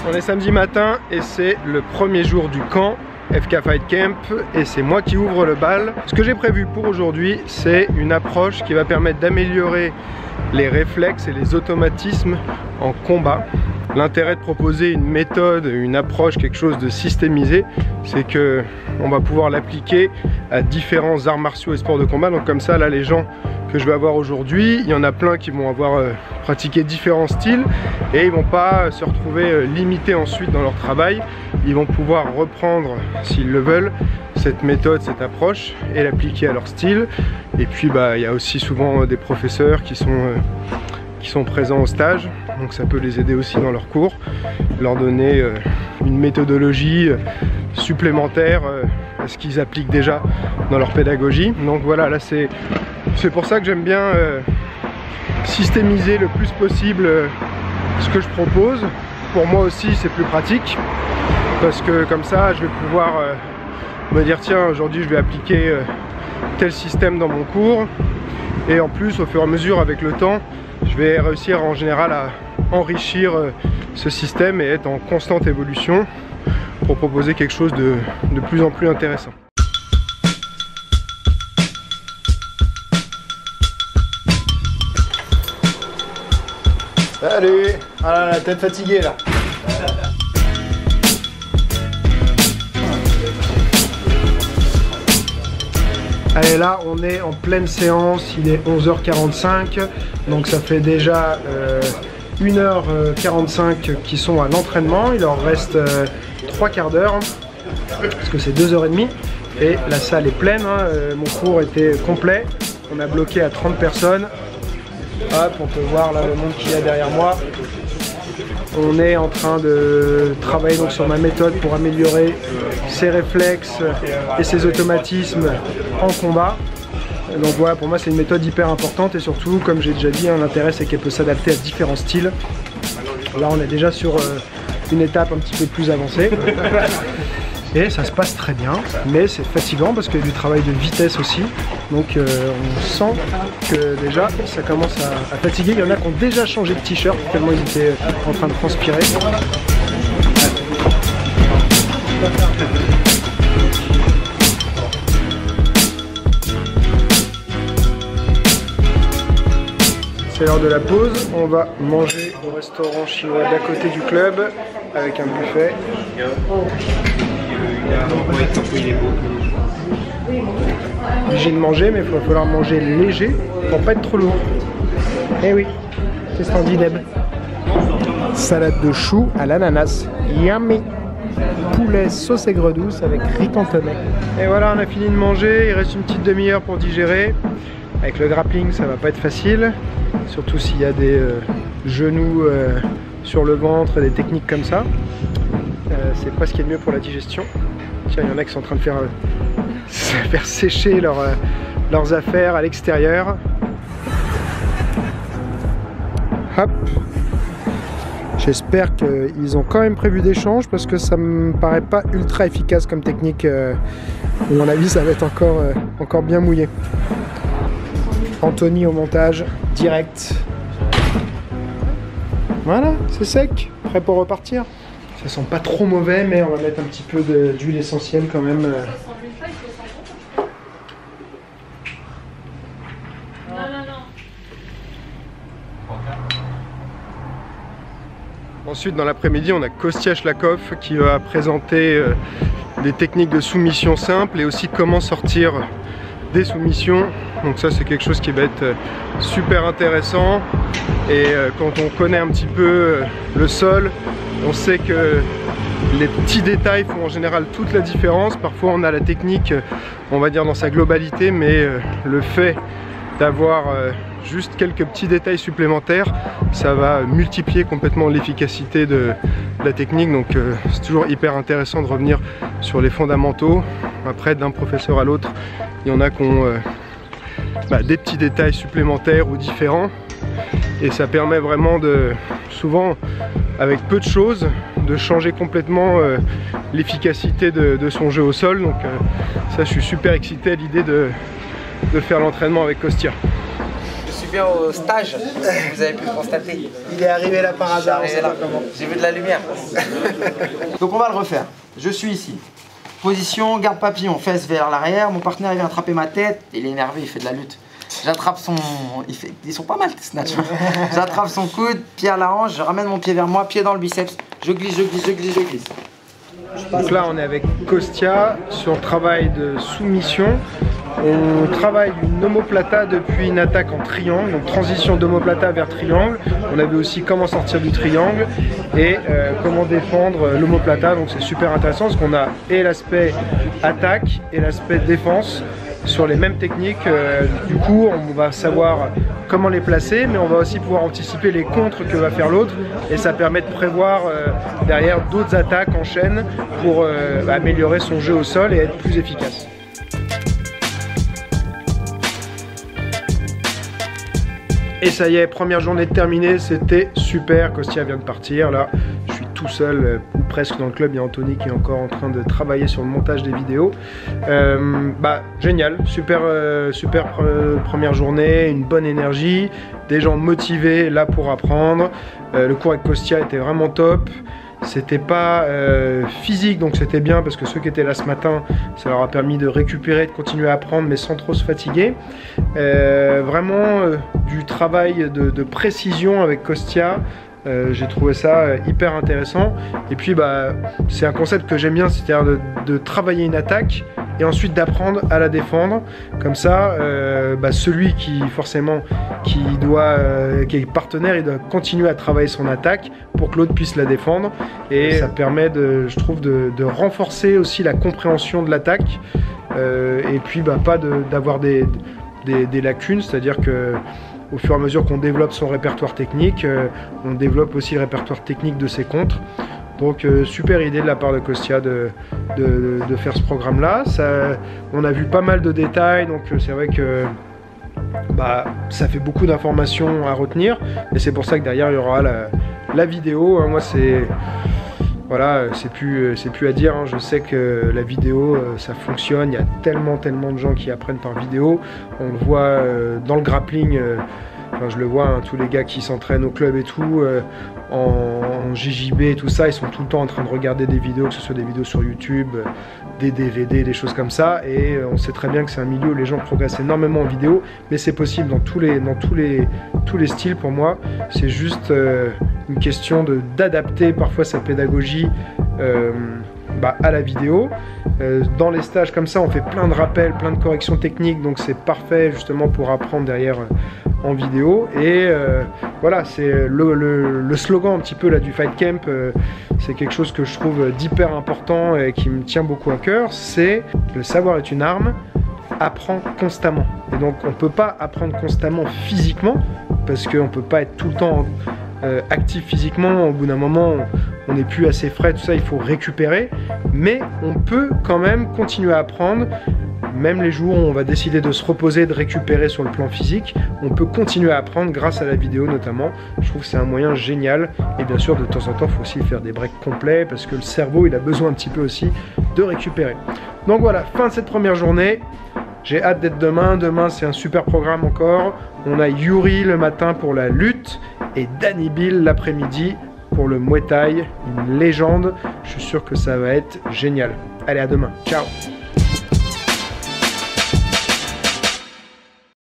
On est samedi matin et c'est le premier jour du camp FK Fight Camp et c'est moi qui ouvre le bal. Ce que j'ai prévu pour aujourd'hui, c'est une approche qui va permettre d'améliorer les réflexes et les automatismes en combat. L'intérêt de proposer une méthode, une approche, quelque chose de systémisé, c'est que on va pouvoir l'appliquer à différents arts martiaux et sports de combat. Donc comme ça, là, les gens que je vais avoir aujourd'hui, il y en a plein qui vont avoir pratiqué différents styles et ils vont pas se retrouver limités ensuite dans leur travail. Ils vont pouvoir reprendre, s'ils le veulent, cette méthode, cette approche et l'appliquer à leur style. Et puis il y a aussi souvent des professeurs qui sont présents au stage, donc ça peut les aider aussi dans leurs cours, leur donner une méthodologie supplémentaire à ce qu'ils appliquent déjà dans leur pédagogie. Donc voilà, là c'est pour ça que j'aime bien systémiser le plus possible ce que je propose. Pour moi aussi c'est plus pratique, parce que comme ça je vais pouvoir me dire tiens, aujourd'hui je vais appliquer tel système dans mon cours, et en plus au fur et à mesure avec le temps je vais réussir en général à enrichir ce système et être en constante évolution pour proposer quelque chose de plus en plus intéressant. Salut! Ah, la tête fatiguée là. Allez, là on est en pleine séance, il est 11h45, donc ça fait déjà 1h45 qui sont à l'entraînement. Il leur reste 3 quarts d'heure, parce que c'est 2h30 et la salle est pleine, hein. Mon cours était complet, on a bloqué à 30 personnes. Hop, on peut voir là le monde qu'il y a derrière moi. On est en train de travailler donc sur ma méthode pour améliorer ses réflexes et ses automatismes en combat. Donc voilà, pour moi c'est une méthode hyper importante et surtout, comme j'ai déjà dit, hein, l'intérêt c'est qu'elle peut s'adapter à différents styles. Là on est déjà sur une étape un petit peu plus avancée. Et ça se passe très bien, mais c'est fatigant parce qu'il y a du travail de vitesse aussi. Donc on sent que déjà ça commence à fatiguer. Il y en a qui ont déjà changé de t-shirt tellement ils étaient en train de transpirer. C'est l'heure de la pause. On va manger au restaurant chinois d'à côté du club avec un buffet. Obligé de manger, mais il va falloir manger léger pour pas être trop lourd. Eh oui, c'est Scandinave. Salade de choux à l'ananas, yummy. Poulet sauce aigre douce avec riz cantonais. Et voilà, on a fini de manger, il reste une petite demi-heure pour digérer. Avec le grappling ça va pas être facile, surtout s'il y a des genoux sur le ventre, des techniques comme ça. C'est pas ce qui est le mieux pour la digestion. Tiens, il y en a qui sont en train de faire sécher leurs affaires à l'extérieur. Hop. J'espère qu'ils ont quand même prévu d'échanges parce que ça me paraît pas ultra efficace comme technique. À mon avis, ça va être encore bien mouillé. Anthony au montage, direct. Voilà, c'est sec, prêt pour repartir. Ça sent pas trop mauvais, mais on va mettre un petit peu d'huile essentielle quand même. Ensuite, dans l'après-midi, on a Kostya Shlakov qui va présenter des techniques de soumission simples et aussi comment sortir des soumissions. Donc ça, c'est quelque chose qui va être super intéressant. Et quand on connaît un petit peu le sol, on sait que les petits détails font en général toute la différence. Parfois on a la technique, on va dire dans sa globalité, mais le fait d'avoir juste quelques petits détails supplémentaires, ça va multiplier complètement l'efficacité de la technique. Donc c'est toujours hyper intéressant de revenir sur les fondamentaux. Après, d'un professeur à l'autre, il y en a qui ont des petits détails supplémentaires ou différents. Et ça permet vraiment souvent avec peu de choses, de changer complètement l'efficacité de son jeu au sol. Donc ça, je suis super excité à l'idée de faire l'entraînement avec Kostya. Je suis bien au stage, vous avez pu le constater. Il est arrivé là par hasard, J'ai vu de la lumière. Donc on va le refaire. Je suis ici. Position, garde papillon, fesses vers l'arrière. Mon partenaire il vient attraper ma tête. Il est énervé, il fait de la lutte. J'attrape son... Ils sont pas mal tes snatchs. J'attrape son coude, pied à la hanche, je ramène mon pied vers moi, pied dans le biceps. Je glisse, je glisse, je glisse, je glisse. Donc là on est avec Kostya sur le travail de soumission. On travaille une omoplata depuis une attaque en triangle, donc transition d'omoplata vers triangle. On a vu aussi comment sortir du triangle et comment défendre l'omoplata, donc c'est super intéressant parce qu'on a et l'aspect attaque et l'aspect défense sur les mêmes techniques. Du coup on va savoir comment les placer, mais on va aussi pouvoir anticiper les contres que va faire l'autre et ça permet de prévoir derrière d'autres attaques en chaîne pour améliorer son jeu au sol et être plus efficace. Et ça y est, première journée terminée, c'était super. Kostya vient de partir, là je suis tout seul ou presque dans le club. Il y a Anthony qui est encore en train de travailler sur le montage des vidéos. Génial, super première journée, une bonne énergie, des gens motivés là pour apprendre. Le cours avec Kostya était vraiment top. C'était pas physique, donc c'était bien parce que ceux qui étaient là ce matin, ça leur a permis de récupérer, de continuer à apprendre mais sans trop se fatiguer. Vraiment du travail de précision avec Kostya. J'ai trouvé ça hyper intéressant et puis c'est un concept que j'aime bien, c'est-à-dire de travailler une attaque et ensuite d'apprendre à la défendre. Comme ça celui qui est partenaire, il doit continuer à travailler son attaque pour que l'autre puisse la défendre et ça permet je trouve de renforcer aussi la compréhension de l'attaque et puis pas d'avoir des lacunes, c'est-à-dire que au fur et à mesure qu'on développe son répertoire technique, on développe aussi le répertoire technique de ses contres. Donc super idée de la part de Kostya de faire ce programme là. On a vu pas mal de détails, donc c'est vrai que ça fait beaucoup d'informations à retenir. Et c'est pour ça que derrière il y aura la vidéo. Moi c'est... Voilà, c'est plus à dire, hein. Je sais que la vidéo, ça fonctionne, il y a tellement de gens qui apprennent par vidéo. On le voit dans le grappling, je le vois, hein, tous les gars qui s'entraînent au club et tout, en JJB et tout ça, ils sont tout le temps en train de regarder des vidéos, que ce soit des vidéos sur YouTube, des DVD, des choses comme ça. Et on sait très bien que c'est un milieu où les gens progressent énormément en vidéo, mais c'est possible dans tous les styles pour moi. C'est juste une question d'adapter parfois sa pédagogie à la vidéo. Dans les stages comme ça, on fait plein de rappels, plein de corrections techniques, donc c'est parfait justement pour apprendre derrière en vidéo. Et voilà, c'est le slogan un petit peu là du Fight Camp, c'est quelque chose que je trouve d'hyper important et qui me tient beaucoup à cœur, c'est le savoir est une arme, apprend constamment. Et donc on peut pas apprendre constamment physiquement, parce qu'on peut pas être tout le temps actif physiquement. Au bout d'un moment on n'est plus assez frais, tout ça, il faut récupérer, mais on peut quand même continuer à apprendre. Même les jours où on va décider de se reposer, de récupérer sur le plan physique, on peut continuer à apprendre grâce à la vidéo notamment. Je trouve que c'est un moyen génial. Et bien sûr, de temps en temps, il faut aussi faire des breaks complets parce que le cerveau, il a besoin un petit peu aussi de récupérer. Donc voilà, fin de cette première journée. J'ai hâte d'être demain. Demain, c'est un super programme encore. On a Yuri le matin pour la lutte et Danny Bill l'après-midi pour le Muay Thai. Une légende. Je suis sûr que ça va être génial. Allez, à demain. Ciao.